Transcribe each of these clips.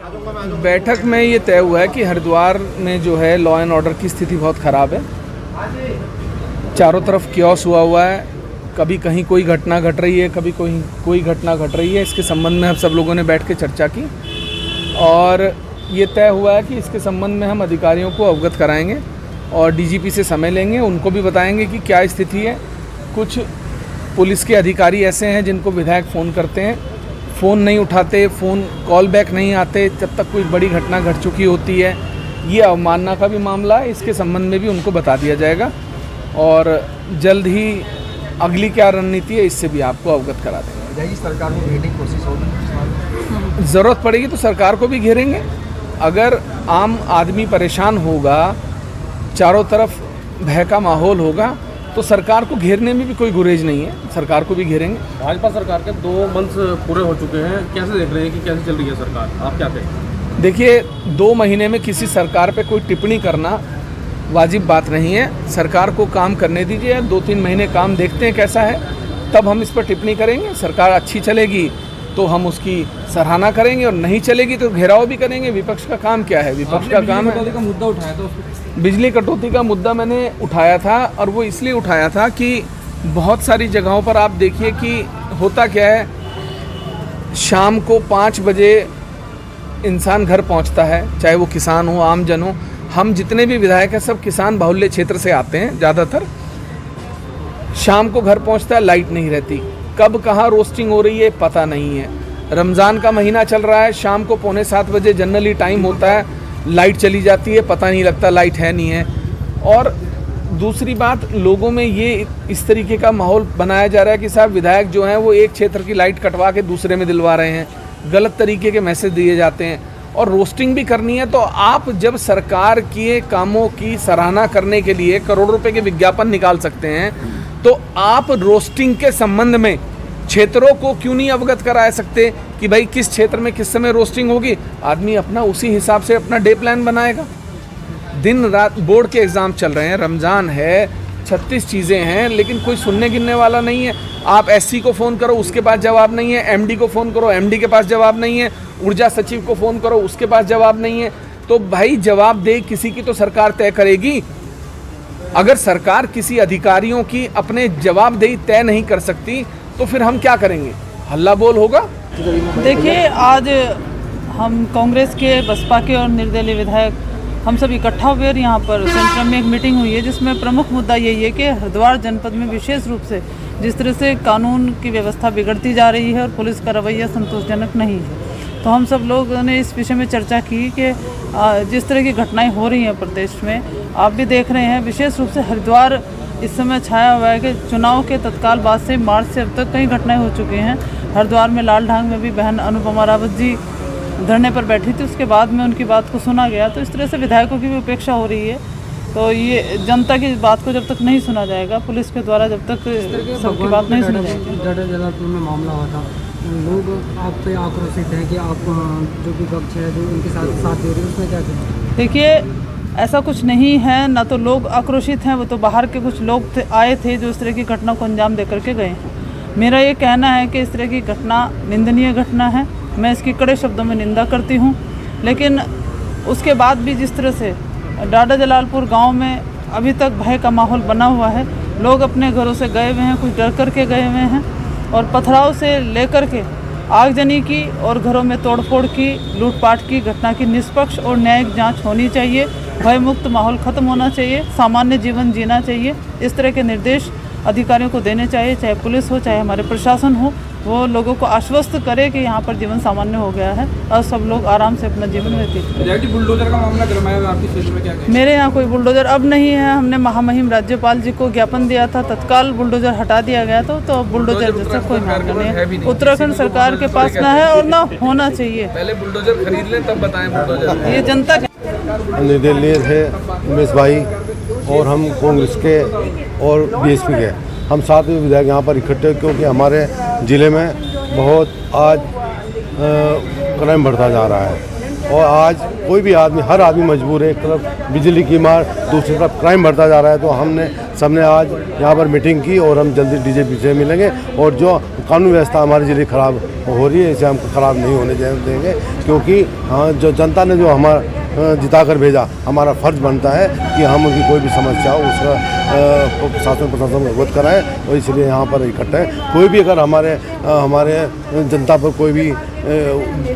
बैठक में ये तय हुआ है कि हरिद्वार में जो है लॉ एंड ऑर्डर की स्थिति बहुत ख़राब है। चारों तरफ क्योस हुआ है, कभी कहीं कोई घटना घट रही है, कभी कोई घटना घट रही है। इसके संबंध में हम सब लोगों ने बैठ के चर्चा की और ये तय हुआ है कि इसके संबंध में हम अधिकारियों को अवगत कराएंगे और डीजीपी से समय लेंगे, उनको भी बताएंगे कि क्या स्थिति है। कुछ पुलिस के अधिकारी ऐसे हैं जिनको विधायक फ़ोन करते हैं, फ़ोन नहीं उठाते, फ़ोन कॉल बैक नहीं आते जब तक कोई बड़ी घटना घट चुकी होती है। ये अवमानना का भी मामला है, इसके संबंध में भी उनको बता दिया जाएगा और जल्द ही अगली क्या रणनीति है इससे भी आपको अवगत करा देंगे। सरकार को घेरने की कोशिश होगी, ज़रूरत पड़ेगी तो सरकार को भी घेरेंगे। अगर आम आदमी परेशान होगा, चारों तरफ भय का माहौल होगा, तो सरकार को घेरने में भी कोई गुरेज नहीं है, सरकार को भी घेरेंगे। भाजपा सरकार के 2 मंथ पूरे हो चुके हैं, कैसे देख रहे हैं कि कैसे चल रही है सरकार, आप क्या कहें? देखिए, 2 महीने में किसी सरकार पे कोई टिप्पणी करना वाजिब बात नहीं है। सरकार को काम करने दीजिए, 2-3 महीने काम देखते हैं कैसा है, तब हम इस पर टिप्पणी करेंगे। सरकार अच्छी चलेगी तो हम उसकी सराहना करेंगे और नहीं चलेगी तो घेराव भी करेंगे। विपक्ष का काम क्या है? विपक्ष का काम है, मुद्दा उठाया था बिजली कटौती का मुद्दा मैंने उठाया था और वो इसलिए उठाया था कि बहुत सारी जगहों पर आप देखिए कि होता क्या है, शाम को 5 बजे इंसान घर पहुंचता है, चाहे वो किसान हो, आम जन हो। हम जितने भी विधायक हैं सब किसान बाहुल्य क्षेत्र से आते हैं ज़्यादातर। शाम को घर पहुंचता है, लाइट नहीं रहती, कब कहाँ रोस्टिंग हो रही है पता नहीं है। रमज़ान का महीना चल रहा है, शाम को 6:45 बजे जनरली टाइम होता है, लाइट चली जाती है, पता नहीं लगता लाइट है नहीं है। और दूसरी बात, लोगों में ये इस तरीके का माहौल बनाया जा रहा है कि साहब विधायक जो हैं वो एक क्षेत्र की लाइट कटवा के दूसरे में दिलवा रहे हैं, गलत तरीके के मैसेज दिए जाते हैं। और रोस्टिंग भी करनी है तो आप जब सरकार के कामों की सराहना करने के लिए करोड़ों रुपए के विज्ञापन निकाल सकते हैं, तो आप रोस्टिंग के संबंध में क्षेत्रों को क्यों नहीं अवगत करा सकते कि भाई किस क्षेत्र में किस समय रोस्टिंग होगी? आदमी अपना उसी हिसाब से अपना डे प्लान बनाएगा। दिन रात बोर्ड के एग्ज़ाम चल रहे हैं, रमज़ान है, 36 चीज़ें हैं, लेकिन कोई सुनने गिनने वाला नहीं है। आप एससी को फ़ोन करो, उसके पास जवाब नहीं है, एमडी को फ़ोन करो, एमडी के पास जवाब नहीं है, ऊर्जा सचिव को फ़ोन करो, उसके पास जवाब नहीं है। तो भाई जवाबदेही किसी की तो सरकार तय करेगी। अगर सरकार किसी अधिकारियों की अपने जवाबदेही तय नहीं कर सकती तो फिर हम क्या करेंगे? हल्ला बोल होगा। देखिए, आज हम कांग्रेस के, बसपा के और निर्दलीय विधायक हम सब इकट्ठा हुए और यहाँ पर सेंटर में एक मीटिंग हुई है जिसमें प्रमुख मुद्दा यही है कि हरिद्वार जनपद में विशेष रूप से जिस तरह से कानून की व्यवस्था बिगड़ती जा रही है और पुलिस का रवैया संतोषजनक नहीं है, तो हम सब लोगों ने इस विषय में चर्चा की कि जिस तरह की घटनाएं हो रही हैं प्रदेश में, आप भी देख रहे हैं, विशेष रूप से हरिद्वार इस समय छाया हुआ है कि चुनाव के तत्काल बाद से मार्च से अब तक कई घटनाएं हो चुकी हैं। हरिद्वार में लालढांग में भी बहन अनुपमा रावत जी धरने पर बैठी थी, उसके बाद में उनकी बात को सुना गया। तो इस तरह से विधायकों की भी उपेक्षा हो रही है। तो ये जनता की बात को जब तक नहीं सुना जाएगा, पुलिस के द्वारा जब तक सबकी बात नहीं सुनी जाएगी। डाटा जलालपुर में मामला हुआ था, लोग आप पे आक्रोशित हैं कि आप जो भी पक्ष है जो उनके साथ दे रहे हैं, उसमें क्या करें? देखिए, ऐसा कुछ नहीं है, ना तो लोग आक्रोशित हैं, वो तो बाहर के कुछ लोग आए थे जो इस तरह की घटना को अंजाम दे करके गए हैं। मेरा ये कहना है कि इस तरह की घटना निंदनीय घटना है, मैं इसकी कड़े शब्दों में निंदा करती हूँ। लेकिन उसके बाद भी जिस तरह से डाडा जलालपुर गांव में अभी तक भय का माहौल बना हुआ है, लोग अपने घरों से गए हुए हैं, कुछ डर करके गए हुए हैं और पथराव से लेकर के आगजनी की और घरों में तोड़फोड़ की, लूटपाट की घटना की निष्पक्ष और न्यायिक जांच होनी चाहिए। भयमुक्त माहौल खत्म होना चाहिए, सामान्य जीवन जीना चाहिए। इस तरह के निर्देश अधिकारियों को देने चाहिए, चाहे पुलिस हो, चाहे हमारे प्रशासन हो। वो लोगों को आश्वस्त करे कि यहाँ पर जीवन सामान्य हो गया है और सब लोग आराम से अपना जीवन व्यतीत करें। बुलडोजर का मामला गरमाया हुआ आपकी क्षेत्र में, क्या कहें? मेरे यहाँ कोई बुलडोजर अब नहीं है। हमने महामहिम राज्यपाल जी को ज्ञापन दिया था, तत्काल बुलडोजर हटा दिया गया था। तो बुलडोजर जैसा कोई मामला नहीं है, उत्तराखंड सरकार के पास ना है और ना होना चाहिए। पहले बुलडोजर खरीद लें तब बताएं बुलडोजर। ये जनता निर्दलीय थे उमेश भाई और हम कांग्रेस के और बीएसपी के, हम 7 विधायक यहाँ पर इकट्ठे, क्योंकि हमारे ज़िले में बहुत आज क्राइम बढ़ता जा रहा है और आज कोई भी आदमी, हर आदमी मजबूर है। एक तरफ बिजली की मार, दूसरी तरफ क्राइम बढ़ता जा रहा है। तो हमने सबने आज यहाँ पर मीटिंग की और हम जल्दी डीजीपी से मिलेंगे और जो कानून व्यवस्था हमारे ज़रिए ख़राब हो रही है इसे हम ख़राब नहीं होने देंगे, क्योंकि हाँ जो जनता ने जो हमारा जिता कर भेजा, हमारा फ़र्ज़ बनता है कि हम उनकी कोई भी समस्या हो उसका शासन प्रशासन में अवगत कराएं और इसलिए यहाँ पर इकट्ठे हैं। कोई भी अगर हमारे जनता पर कोई भी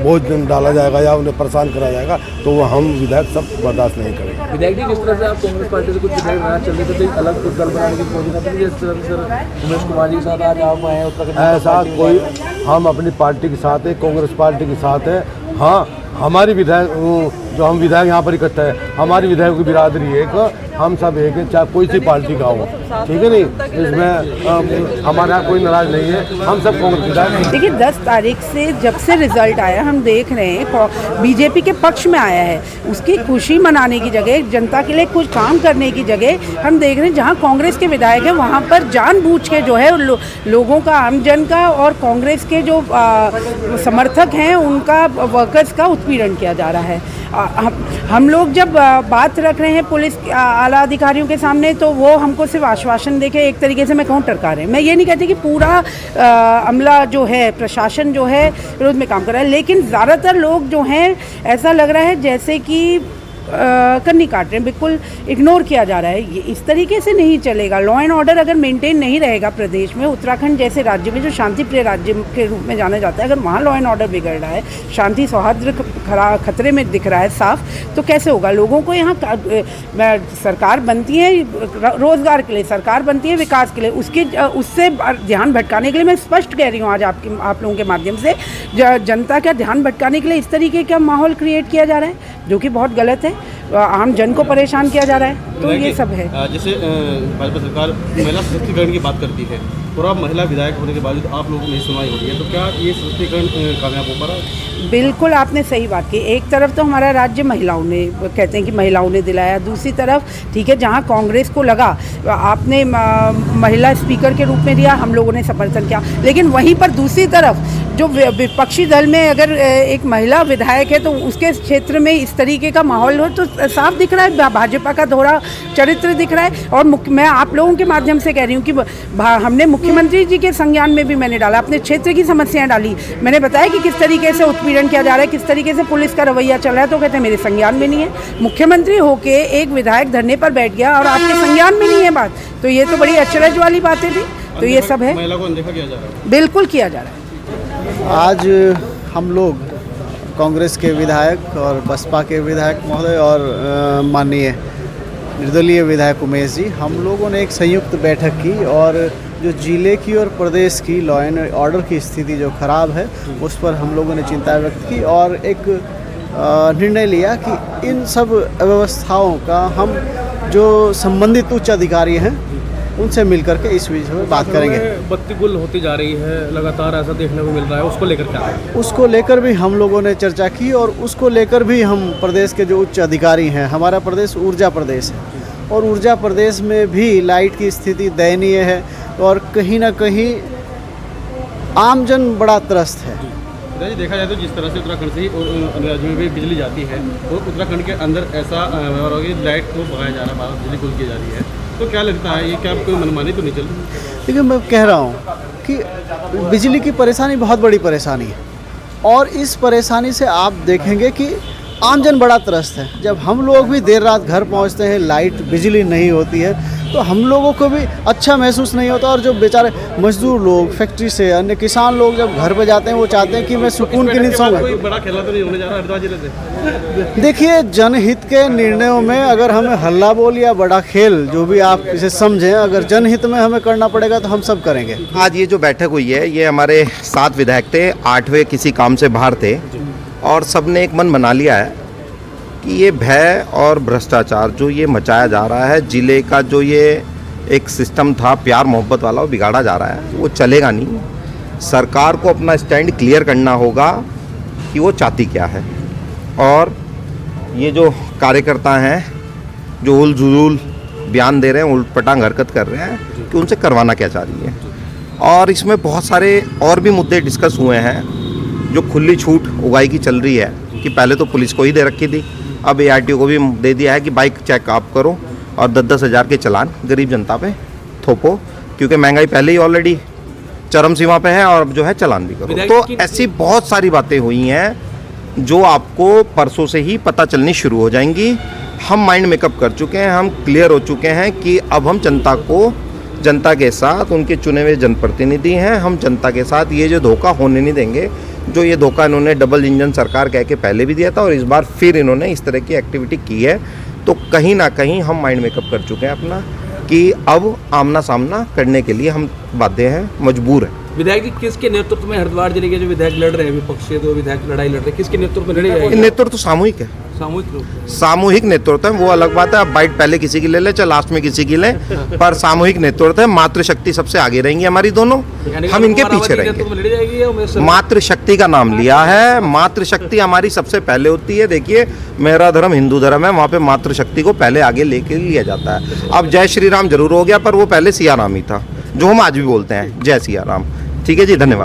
बोझ डाला जाएगा या उन्हें परेशान करा जाएगा तो वो हम विधायक सब बर्दाश्त नहीं करेंगे। विधायक जी, किस तरह से आप कांग्रेस पार्टी से कुछ विधायक नाराज चल रहे थे, तो अलग कुछ दल बनाने की कोशिश करते थे, जिस तरह से सर उमेश कुमार जी के साथ आज आप आए हैं उत्तराखंड ऐसा कोई, हम अपनी पार्टी के साथ है, कांग्रेस पार्टी के साथ है। हाँ, हमारी विधायक जो हम विधायक यहाँ पर इकट्ठा है, हमारी विधायक की बिरादरी एक, हम सब एक है, चाहे कोई सी पार्टी का हो, ठीक है नहीं, इसमें हमारे यहाँ कोई नाराज नहीं है, हम सब कांग्रेस विधायक हैं। देखिए 10 तारीख से जब से रिजल्ट आया हम देख रहे हैं बीजेपी के पक्ष में आया है, उसकी खुशी मनाने की जगह, जनता के लिए कुछ काम करने की जगह हम देख रहे हैं जहां कांग्रेस के विधायक हैं वहां पर जानबूझ के जो है लोगों का, आमजन का और कांग्रेस के जो समर्थक हैं उनका, वर्कर्स का उत्पीड़न किया जा रहा है। हम लोग जब बात रख रहे हैं पुलिस आला अधिकारियों के सामने तो वो हमको सिर्फ आश्वासन देके एक तरीके से मैं कहूँ टरका रहे हैं। मैं ये नहीं कहती कि पूरा अमला जो है, प्रशासन जो है विरोध में काम कर रहा है, लेकिन ज़्यादातर लोग जो हैं ऐसा लग रहा है जैसे कि कन्नी काट रहे हैं, बिल्कुल इग्नोर किया जा रहा है। ये इस तरीके से नहीं चलेगा। लॉ एंड ऑर्डर अगर मेंटेन नहीं रहेगा प्रदेश में, उत्तराखंड जैसे राज्य में जो शांति प्रिय राज्य के रूप में जाना जाता है, अगर वहाँ लॉ एंड ऑर्डर बिगड़ रहा है, शांति सौहार्द खतरे में दिख रहा है साफ, तो कैसे होगा? लोगों को यहाँ सरकार बनती है रोजगार के लिए, सरकार बनती है विकास के लिए, उससे ध्यान भटकाने के लिए मैं स्पष्ट कह रही हूँ आज आप लोगों के माध्यम से, जनता का ध्यान भटकाने के लिए इस तरीके का माहौल क्रिएट किया जा रहा है जो कि बहुत गलत है। आम जन को परेशान किया जा रहा है, तो ये सब है। जैसे भाजपा सरकार महिला सशक्तिकरण की बात करती है और आप महिला विधायक होने के बावजूद आप लोगों की नहीं सुनवाई हो रही है, तो क्या ये सशक्तिकरण कामयाब हो पा रहा है? बिल्कुल आपने सही बात की। एक तरफ तो हमारा राज्य महिलाओं ने, कहते हैं कि महिलाओं ने दिलाया, दूसरी तरफ ठीक है जहां कांग्रेस को लगा आपने महिला स्पीकर के रूप में दिया, हम लोगों ने समर्थन किया, लेकिन वहीं पर दूसरी तरफ जो विपक्षी दल में अगर एक महिला विधायक है तो उसके क्षेत्र में इस तरीके का माहौल हो तो साफ दिख रहा है भाजपा का दोहरा चरित्र दिख रहा है। और मैं आप लोगों के माध्यम से कह रही हूँ कि हमने मुख्यमंत्री जी के संज्ञान में भी मैंने डाला, अपने क्षेत्र की समस्याएं डाली, मैंने बताया कि किस तरीके से उत्पीड़न किया जा रहा है, किस तरीके से पुलिस का रवैया चल रहा है, तो कहते हैं मेरे संज्ञान में नहीं है। मुख्यमंत्री होके एक विधायक धरने पर बैठ गया और आपके संज्ञान में नहीं है बात, तो ये तो बड़ी अचरज वाली बातें थी। तो ये सब है, महिला को अनदेखा किया जा रहा है, बिल्कुल किया जा रहा है। आज हम लोग कांग्रेस के विधायक और बसपा के विधायक महोदय और माननीय निर्दलीय विधायक उमेश जी, हम लोगों ने एक संयुक्त बैठक की और जो जिले की और प्रदेश की लॉ एंड ऑर्डर की स्थिति जो ख़राब है उस पर हम लोगों ने चिंता व्यक्त की और एक निर्णय लिया कि इन सब अव्यवस्थाओं का हम जो संबंधित उच्च अधिकारी हैं उनसे मिलकर के इस विषय में बात करेंगे। बत्ती गुल होती जा रही है, लगातार ऐसा देखने को मिल रहा है, उसको लेकर क्या है? उसको लेकर भी हम लोगों ने चर्चा की और उसको लेकर भी हम प्रदेश के जो उच्च अधिकारी हैं, हमारा प्रदेश ऊर्जा प्रदेश है और ऊर्जा प्रदेश में भी लाइट की स्थिति दयनीय है और कहीं ना कहीं आमजन बड़ा त्रस्त है। जी, देखा जाए तो जिस तरह से उत्तराखंड से अन्य राज्यों में भी बिजली जाती है और उत्तराखंड के अंदर ऐसा व्यवहार हो गया, लाइट को भगाया जा रहा है, बिजली गुल की जा रही है, तो क्या लगता है ये क्या कोई मनमानी तो नहीं चल रही? देखिए मैं कह रहा हूँ कि बिजली की परेशानी बहुत बड़ी परेशानी है और इस परेशानी से आप देखेंगे कि आमजन बड़ा त्रस्त है। जब हम लोग भी देर रात घर पहुँचते हैं, लाइट बिजली नहीं होती है, तो हम लोगों को भी अच्छा महसूस नहीं होता और जो बेचारे मजदूर लोग, फैक्ट्री से अन्य किसान लोग जब घर पे जाते हैं वो चाहते हैं कि मैं सुकून की नींद सोऊं। कोई बड़ा खेला तो नहीं होने जा रहा हरिद्वार जिले से? देखिए जनहित के निर्णयों में अगर हमें हल्ला बोल या बड़ा खेल जो भी आप इसे समझें, अगर जनहित में हमें करना पड़ेगा तो हम सब करेंगे। आज ये जो बैठक हुई है ये हमारे 7 विधायक थे, 8वें किसी काम से बाहर थे और सबने एक मन बना लिया है कि ये भय और भ्रष्टाचार जो ये मचाया जा रहा है, जिले का जो ये एक सिस्टम था प्यार मोहब्बत वाला, वो बिगाड़ा जा रहा है, वो चलेगा नहीं। सरकार को अपना स्टैंड क्लियर करना होगा कि वो चाहती क्या है और ये जो कार्यकर्ता हैं जो उल जुलूल बयान दे रहे हैं, उल्ट पटांग हरकत कर रहे हैं कि उनसे करवाना क्या चाह रही है। और इसमें बहुत सारे और भी मुद्दे डिस्कस हुए हैं, जो खुली छूट उगाई की चल रही है कि पहले तो पुलिस को ही दे रखी थी, अब ARTO को भी दे दिया है कि बाइक चेक आप करो और 10-10 हज़ार के चालान गरीब जनता पे थोपो, क्योंकि महंगाई पहले ही ऑलरेडी चरम सीमा पे है और अब जो है चालान भी करो। तो ऐसी बहुत सारी बातें हुई हैं जो आपको परसों से ही पता चलनी शुरू हो जाएंगी। हम माइंड मेकअप कर चुके हैं, हम क्लियर हो चुके हैं कि अब हम जनता के साथ, उनके चुने हुए जनप्रतिनिधि हैं, हम जनता के साथ ये जो धोखा होने नहीं देंगे। जो ये धोखा इन्होंने डबल इंजन सरकार कह के पहले भी दिया था और इस बार फिर इन्होंने इस तरह की एक्टिविटी की है, तो कहीं ना कहीं हम माइंड मेकअप कर चुके हैं अपना कि अब आमना सामना करने के लिए हम बाध्य हैं, मजबूर हैं। विधायक जी, किसके नेतृत्व में हरिद्वार जिले के जो विधायक लड़ रहे हैं, विपक्ष से 2 विधायक लड़ाई लड़ रहे हैं, किसके नेतृत्व में लड़ी जाएगी? नेतृत्व सामूहिक है, सामूहिक रूप से सामूहिक नेतृत्व है, वो अलग बात है। अब बाइट पहले किसी की ले ले, चाहे लास्ट में किसी की ले, पर सामूहिक नेतृत्व है। मातृशक्ति सबसे आगे रहेंगी हमारी दोनों, हम इनके पीछे रहेंगे। मातृशक्ति का नाम लिया है, मातृशक्ति हमारी सबसे पहले होती है। देखिए, मेरा धर्म हिंदू धर्म है, वहाँ पे मातृशक्ति को पहले आगे लेके लिया जाता है। अब जय श्री राम जरूर हो गया, पर वो पहले सिया राम ही था, जो हम आज भी बोलते हैं, जय सिया राम। ठीक है जी, धन्यवाद।